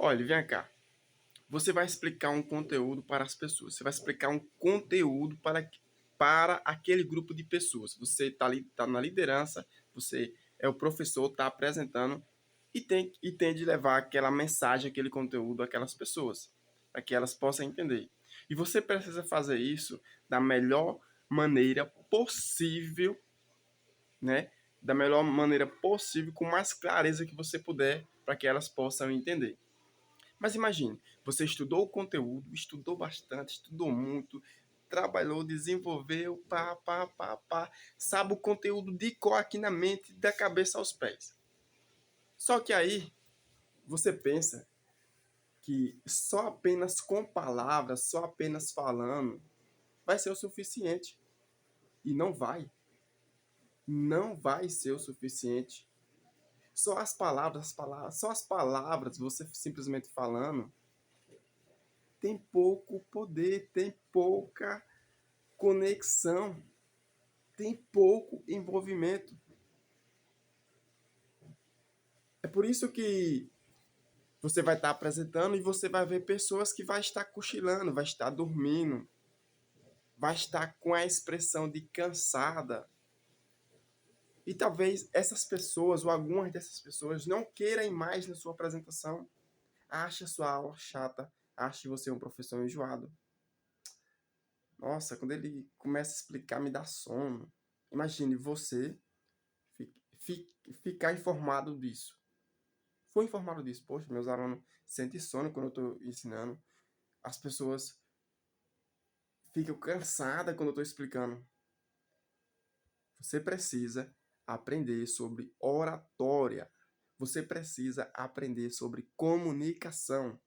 Olha, vem cá. Você vai explicar um conteúdo para as pessoas. Você vai explicar um conteúdo para aquele grupo de pessoas. Você está tá na liderança, você é o professor, está apresentando e tem de levar aquela mensagem, aquele conteúdo àquelas pessoas, para que elas possam entender. E você precisa fazer isso da melhor maneira possível, né? Da melhor maneira possível, com mais clareza que você puder, para que elas possam entender. Mas imagine, você estudou o conteúdo, estudou bastante, estudou muito, trabalhou, desenvolveu, sabe o conteúdo de cor aqui na mente, da cabeça aos pés. Só que aí você pensa que só apenas com palavras, só apenas falando, vai ser o suficiente. E não vai. Não vai ser o suficiente. Só só as palavras, você simplesmente falando, tem pouco poder, tem pouca conexão, tem pouco envolvimento. É por isso que você vai estar apresentando e você vai ver pessoas que vai estar cochilando, vai estar dormindo, vai estar com a expressão de cansada. E talvez essas pessoas, ou algumas dessas pessoas, não queiram mais na sua apresentação. Ache a sua aula chata, ache você um professor enjoado. Nossa, quando ele começa a explicar, me dá sono. Imagine você ficar informado disso. Foi informado disso. Poxa, meus alunos sentem sono quando eu estou ensinando. As pessoas ficam cansadas quando eu estou explicando. Você precisa aprender sobre oratória. Você precisa aprender sobre comunicação.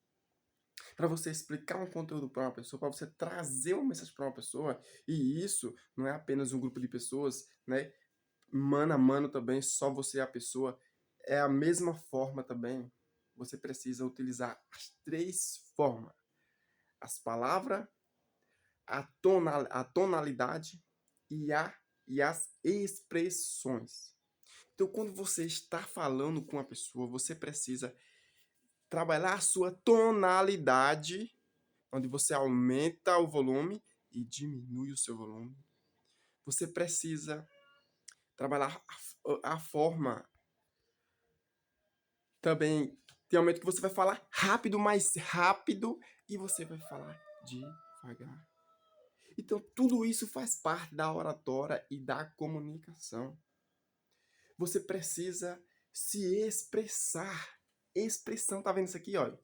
Para você explicar um conteúdo para uma pessoa, para você trazer uma mensagem para uma pessoa, e isso não é apenas um grupo de pessoas, né? Mano a mano também, só você e a pessoa, é a mesma forma também. Você precisa utilizar as três formas: as palavras, a tonalidade e as expressões. Então, quando você está falando com uma pessoa, você precisa trabalhar a sua tonalidade, onde você aumenta o volume e diminui o seu volume. Você precisa trabalhar a forma também. Tem um momento que você vai falar rápido, mais rápido, e você vai falar devagar. Então, tudo isso faz parte da oratória e da comunicação. Você precisa se expressar. Expressão, tá vendo isso aqui, olha?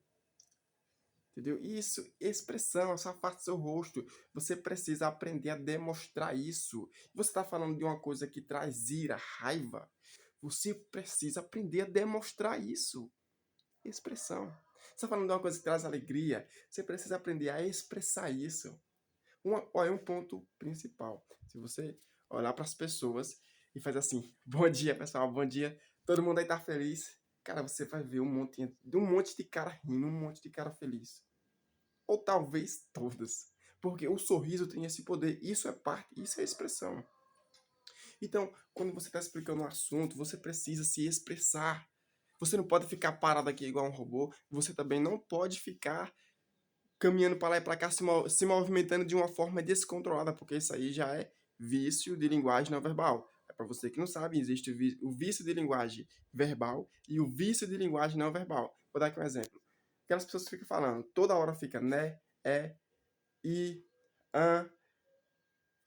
Entendeu? Isso, expressão, essa parte do seu rosto. Você precisa aprender a demonstrar isso. Você está falando de uma coisa que traz ira, raiva. Você precisa aprender a demonstrar isso. Expressão. Você está falando de uma coisa que traz alegria. Você precisa aprender a expressar isso. Olha, um ponto principal. Se você olhar para as pessoas e fazer assim, bom dia, pessoal, bom dia, todo mundo aí tá feliz. Cara, você vai ver um monte de cara rindo, um monte de cara feliz. Ou talvez todas. Porque o sorriso tem esse poder. Isso é parte, isso é expressão. Então, quando você está explicando um assunto, você precisa se expressar. Você não pode ficar parado aqui igual um robô. Você também não pode ficar caminhando para lá e para cá, se movimentando de uma forma descontrolada, porque isso aí já é vício de linguagem não verbal. É para você que não sabe, existe o vício de linguagem verbal e o vício de linguagem não verbal. Vou dar aqui um exemplo. Aquelas pessoas que ficam falando, toda hora fica né, é, i, an.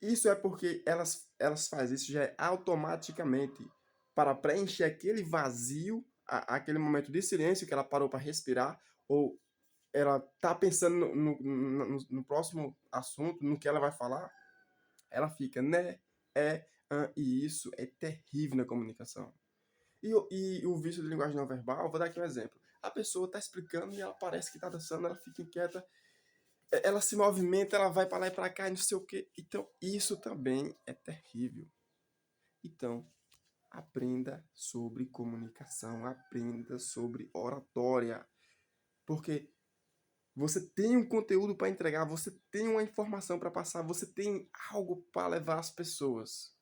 Isso é porque elas fazem isso já automaticamente para preencher aquele vazio, aquele momento de silêncio que ela parou para respirar, ou ela tá pensando no próximo assunto, no que ela vai falar, ela fica né, e isso é terrível na comunicação. E o vício de linguagem não verbal, vou dar aqui um exemplo. A pessoa está explicando e ela parece que está dançando, ela fica inquieta, ela se movimenta, ela vai para lá e para cá, e não sei o quê. Então, isso também é terrível. Então, aprenda sobre comunicação, aprenda sobre oratória. Porque você tem um conteúdo para entregar, você tem uma informação para passar, você tem algo para levar às pessoas.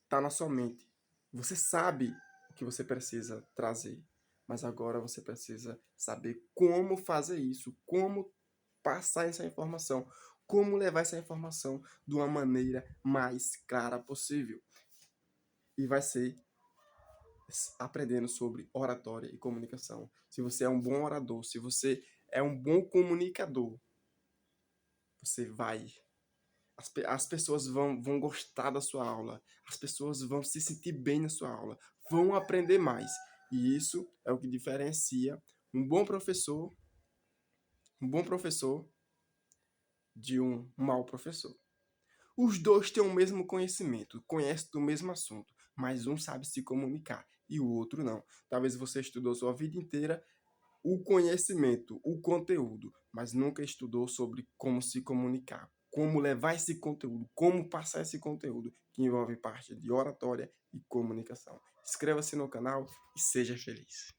Está na sua mente. Você sabe o que você precisa trazer. Mas agora você precisa saber como fazer isso, como passar essa informação, como levar essa informação de uma maneira mais clara possível. E vai ser aprendendo sobre oratória e comunicação. Se você é um bom orador, se você é um bom comunicador, você vai. As pessoas vão gostar da sua aula, as pessoas vão se sentir bem na sua aula, vão aprender mais. E isso é o que diferencia um bom professor de um mau professor. Os dois têm o mesmo conhecimento, conhecem do mesmo assunto, mas um sabe se comunicar e o outro não. Talvez você estudou sua vida inteira o conhecimento, o conteúdo, mas nunca estudou sobre como se comunicar, como levar esse conteúdo, como passar esse conteúdo, que envolve parte de oratória e comunicação. Inscreva-se no canal e seja feliz.